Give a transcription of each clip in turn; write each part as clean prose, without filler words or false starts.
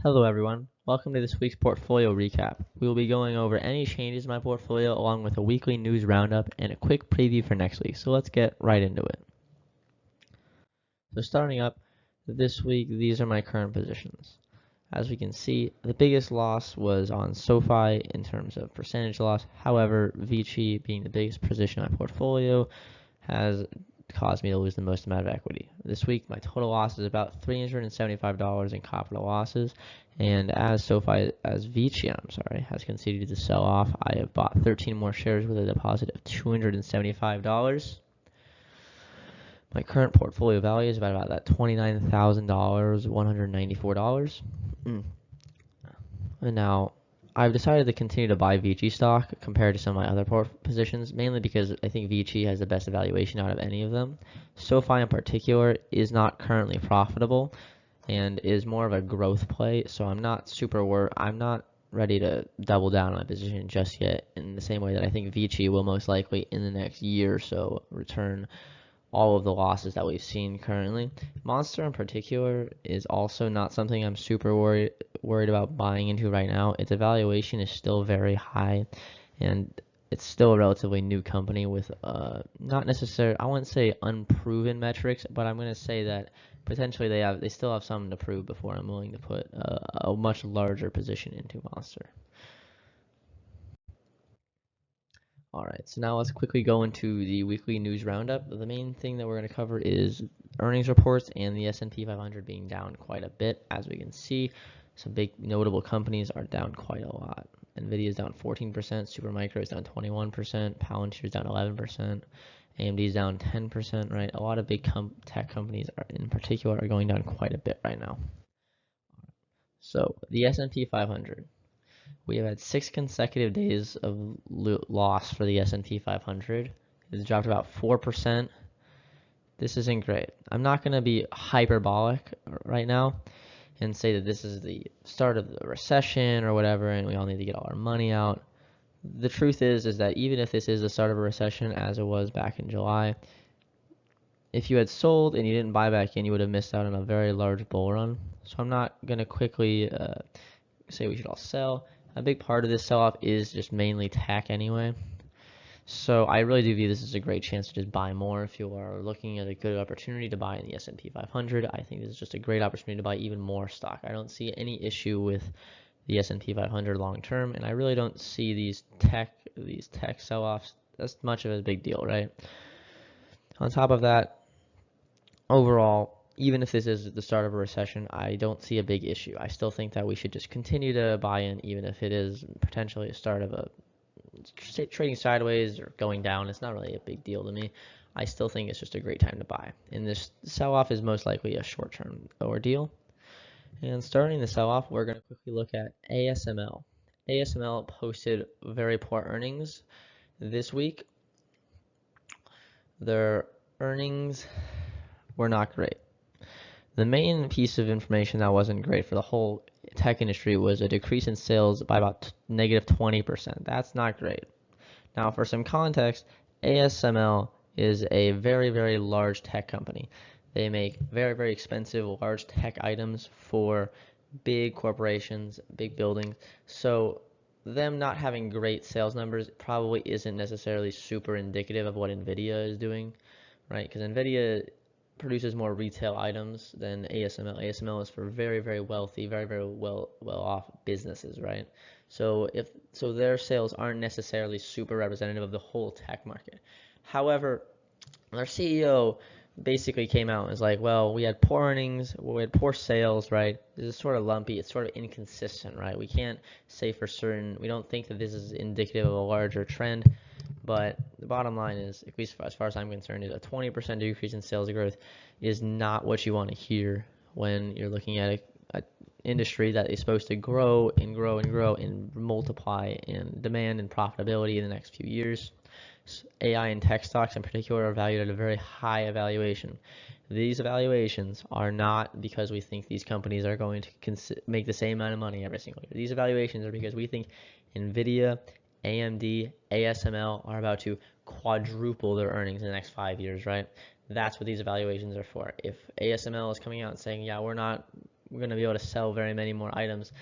Hello everyone, welcome to this week's portfolio recap. We will be going over any changes in my portfolio along with a weekly news roundup and a quick preview for next week. So let's get right into it. So starting up this week, these are my current positions. As we can see, the biggest loss was on SoFi in terms of percentage loss. However, Vici, being the biggest position in my portfolio, has caused me to lose the most amount of equity. This week, my total loss is about $375 in capital losses, and as Vici, has conceded to sell off, I have bought 13 more shares with a deposit of $275. My current portfolio value is about that $29,000, $194. And now, I've decided to continue to buy Vici stock compared to some of my other positions, mainly because I think Vici has the best valuation out of any of them. SoFi in particular is not currently profitable and is more of a growth play, so I'm not ready to double down on my position just yet, in the same way that I think Vici will most likely in the next year or so return all of the losses that we've seen currently. Monster in particular is also not something I'm super worried about buying into right now. Its evaluation is still very high, and it's still a relatively new company with not necessarily, I wouldn't say unproven metrics, but I'm going to say that potentially they still have something to prove before I'm willing to put a much larger position into Monster. Alright, so now let's quickly go into the weekly news roundup. The main thing that we're going to cover is earnings reports and the S&P 500 being down quite a bit. As we can see, some big notable companies are down quite a lot. Nvidia is down 14%, Supermicro is down 21%, Palantir is down 11%, AMD is down 10%, right? A lot of big tech companies in particular are going down quite a bit right now. So the S&P 500. We have had 6 consecutive days of loss for the S&P 500. It's dropped about 4%. This isn't great. I'm not going to be hyperbolic right now and say that this is the start of the recession or whatever and we all need to get all our money out. The truth is that even if this is the start of a recession as it was back in July, if you had sold and you didn't buy back in, you would have missed out on a very large bull run. So I'm not going to quickly say we should all sell. A big part of this sell-off is just mainly tech anyway. So I really do view this as a great chance to just buy more. If you are looking at a good opportunity to buy in the S&P 500, I think this is just a great opportunity to buy even more stock. I don't see any issue with the S&P 500 long term, and I really don't see these tech sell-offs as much of a big deal, right? On top of that, overall, even if this is the start of a recession, I don't see a big issue. I still think that we should just continue to buy in, even if it is potentially a start of a trading sideways or going down. It's not really a big deal to me. I still think it's just a great time to buy. And this sell-off is most likely a short-term ordeal. And starting the sell-off, we're going to quickly look at ASML. ASML posted very poor earnings this week. Their earnings were not great. The main piece of information that wasn't great for the whole tech industry was a decrease in sales by about negative 20%. That's not great. Now, for some context, ASML is a very, very large tech company. They make very, very expensive, large tech items for big corporations, big buildings. So them not having great sales numbers probably isn't necessarily super indicative of what NVIDIA is doing, right? Because NVIDIA produces more retail items than ASML. ASML is for very, very wealthy, very, very well off businesses, right? So their sales aren't necessarily super representative of the whole tech market. However, their CEO basically came out and was like, well, we had poor earnings, we had poor sales, right? This is sort of lumpy, it's sort of inconsistent, right? We can't say for certain, we don't think that this is indicative of a larger trend. But the bottom line is, at least as far as I'm concerned, is a 20% decrease in sales growth is not what you want to hear when you're looking at an industry that is supposed to grow and grow and grow and multiply in demand and profitability in the next few years. AI and tech stocks in particular are valued at a very high evaluation. These evaluations are not because we think these companies are going to make the same amount of money every single year. These evaluations are because we think NVIDIA, AMD, ASML are about to quadruple their earnings in the next 5 years, right? That's what these evaluations are for. If ASML is coming out and saying, yeah, we're not going to be able to sell very many more items,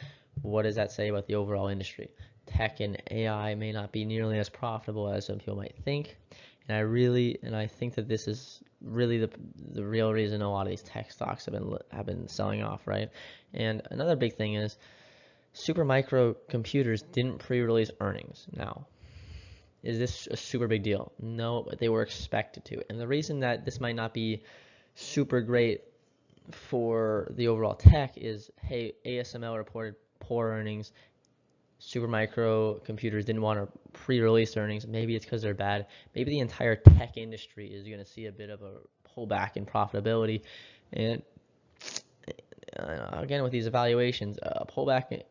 what does that say about the overall industry? Tech and AI may not be nearly as profitable as some people might think. And I think that this is really the real reason a lot of these tech stocks have been selling off, right? And another big thing is Supermicro computers didn't pre-release earnings. Now, is this a super big deal? No, but they were expected to. And the reason that this might not be super great for the overall tech is, hey, ASML reported poor earnings. Supermicro computers didn't want to pre-release earnings. Maybe it's because they're bad. Maybe the entire tech industry is going to see a bit of a pullback in profitability. And again, with these evaluations, a pullback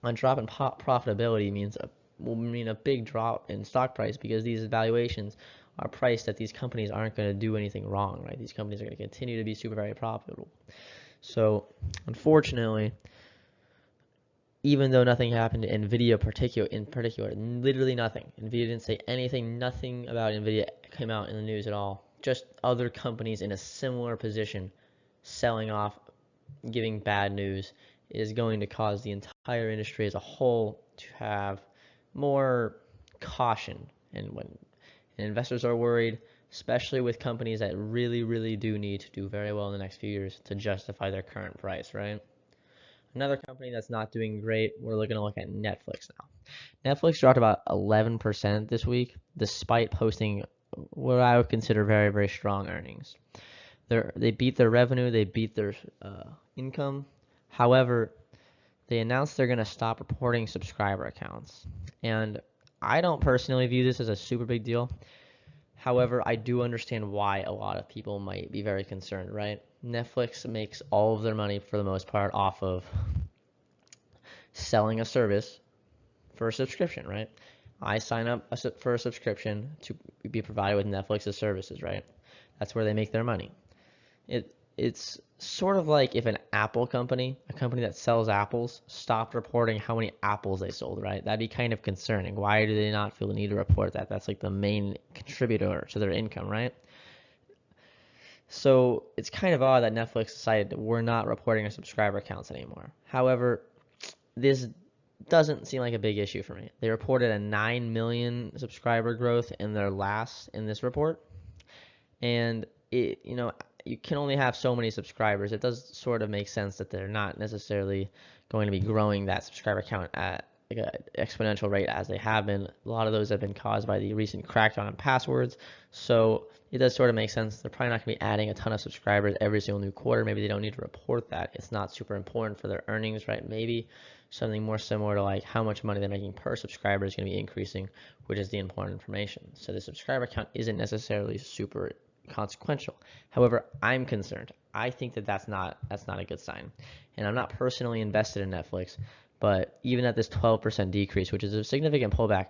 on drop in profitability will mean a big drop in stock price, because these evaluations are priced that these companies aren't going to do anything wrong, right? These companies are going to continue to be super very profitable. So, unfortunately, even though nothing happened to NVIDIA in particular, literally nothing. NVIDIA didn't say anything, nothing about NVIDIA came out in the news at all. Just other companies in a similar position selling off, giving bad news, is going to cause the entire industry as a whole to have more caution. And when investors are worried, especially with companies that really, really do need to do very well in the next few years to justify their current price, right? Another company that's not doing great, we're going to look at Netflix now. Netflix dropped about 11% this week, despite posting what I would consider very, very strong earnings. They beat their revenue, they beat their income. However, they announced they're going to stop reporting subscriber accounts. And I don't personally view this as a super big deal. However, I do understand why a lot of people might be very concerned, right? Netflix makes all of their money, for the most part, off of selling a service for a subscription, right? I sign up for a subscription to be provided with Netflix's services, right? That's where they make their money. It's sort of like if an Apple company, a company that sells apples, stopped reporting how many apples they sold, right? That'd be kind of concerning. Why do they not feel the need to report that? That's like the main contributor to their income, right? So it's kind of odd that Netflix decided that we're not reporting our subscriber counts anymore. However, this doesn't seem like a big issue for me. They reported a 9 million subscriber growth in this report. And you can only have so many subscribers. It does sort of make sense that they're not necessarily going to be growing that subscriber count at like an exponential rate as they have been. A lot of those have been caused by the recent crackdown on passwords. So it does sort of make sense. They're probably not going to be adding a ton of subscribers every single new quarter. Maybe they don't need to report that. It's not super important for their earnings, right? Maybe something more similar to like how much money they're making per subscriber is going to be increasing, which is the important information. So the subscriber count isn't necessarily super consequential. However, I'm concerned. I think that that's not a good sign. And I'm not personally invested in Netflix, but even at this 12% decrease, which is a significant pullback,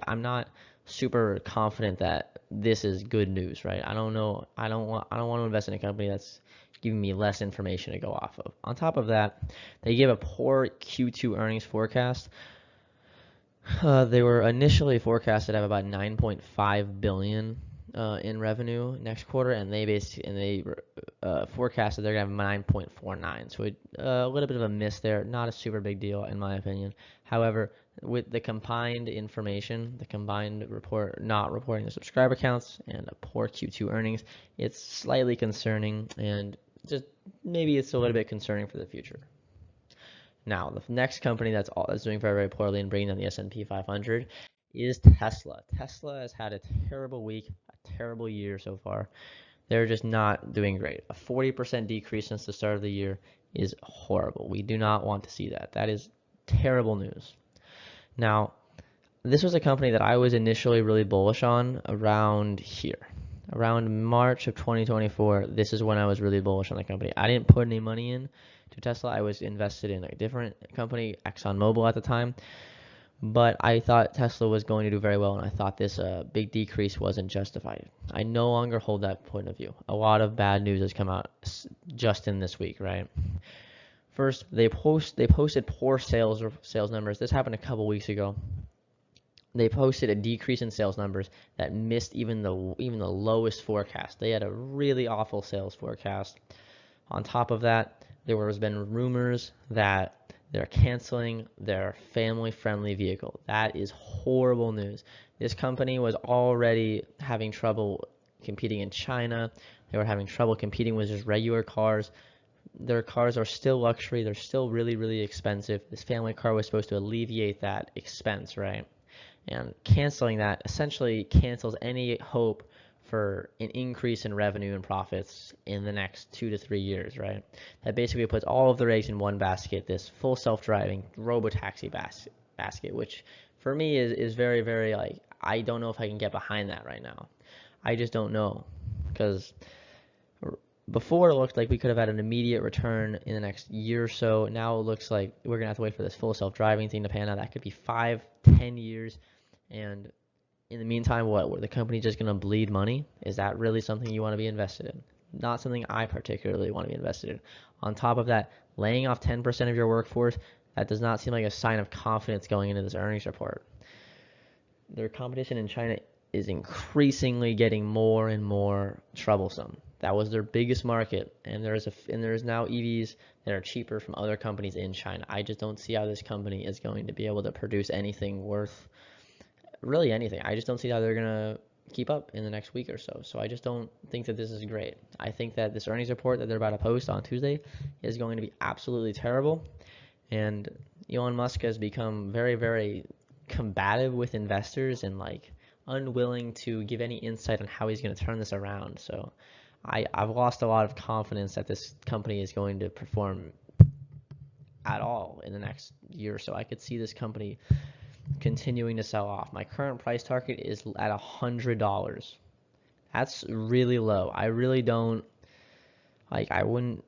I'm not super confident that this is good news, right? I don't know. I don't want to invest in a company that's giving me less information to go off of. On top of that, they gave a poor Q2 earnings forecast. They were initially forecasted to have about 9.5 billion in revenue next quarter, and they forecasted they're gonna have 9.49. So a little bit of a miss there. Not a super big deal in my opinion. However, with the combined information, the combined report not reporting the subscriber counts and a poor Q2 earnings, it's slightly concerning, and just maybe it's a little bit concerning for the future. Now, the next company that's doing very, very poorly and bringing down the S&P 500 is Tesla. Tesla has had a terrible week, a terrible year so far. They're just not doing great. A 40% decrease since the start of the year is horrible. We do not want to see that. That is terrible news. Now, this was a company that I was initially really bullish on around here. Around March of 2024, this is when I was really bullish on the company. I didn't put any money in to Tesla. I was invested in a different company, ExxonMobil at the time. But I thought Tesla was going to do very well, and I thought this big decrease wasn't justified. I no longer hold that point of view. A lot of bad news has come out just in this week, right? First, they posted poor sales numbers. This happened a couple weeks ago. They posted a decrease in sales numbers that missed even the lowest forecast. They had a really awful sales forecast. On top of that, there has been rumors that they're canceling their family-friendly vehicle. That is horrible news. This company was already having trouble competing in China. They were having trouble competing with just regular cars. Their cars are still luxury. They're still really, really expensive. This family car was supposed to alleviate that expense, right? And canceling that essentially cancels any hope for an increase in revenue and profits in the next 2 to 3 years, right? That basically puts all of their eggs in one basket, this full self-driving robotaxi basket, which for me is very, very like, I don't know if I can get behind that right now. I just don't know, because before it looked like we could have had an immediate return in the next year or so. Now it looks like we're gonna have to wait for this full self-driving thing to pan out. That could be 5, 10 years, and in the meantime, what? The company just gonna bleed money? Is that really something you want to be invested in? Not something I particularly want to be invested in. On top of that, laying off 10% of your workforce, that does not seem like a sign of confidence going into this earnings report. Their competition in China is increasingly getting more and more troublesome. That was their biggest market, and there's now EVs that are cheaper from other companies in China. I just don't see how this company is going to be able to produce anything worth really anything. I just don't see how they're gonna keep up in the next week or so. So I just don't think that this is great. I think that this earnings report that they're about to post on Tuesday is going to be absolutely terrible, and Elon Musk has become very, very combative with investors and like unwilling to give any insight on how he's going to turn this around. So I've lost a lot of confidence that this company is going to perform at all in the next year or so. I could see this company continuing to sell off. My current price target is at $100. That's really low. I really don't like. I wouldn't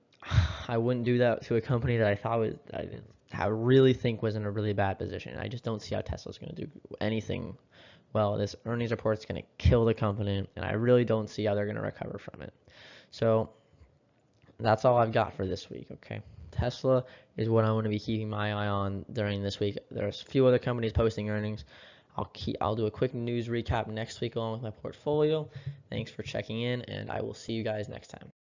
do that to a company that I really think was in a really bad position. I just don't see how Tesla's going to do anything well. This earnings report is going to kill the company, and I really don't see how they're going to recover from it. So that's all I've got for this week. Okay. Tesla is what I want to be keeping my eye on during this week. There's a few other companies posting earnings. I'll do a quick news recap next week along with my portfolio. Thanks for checking in, and I will see you guys next time.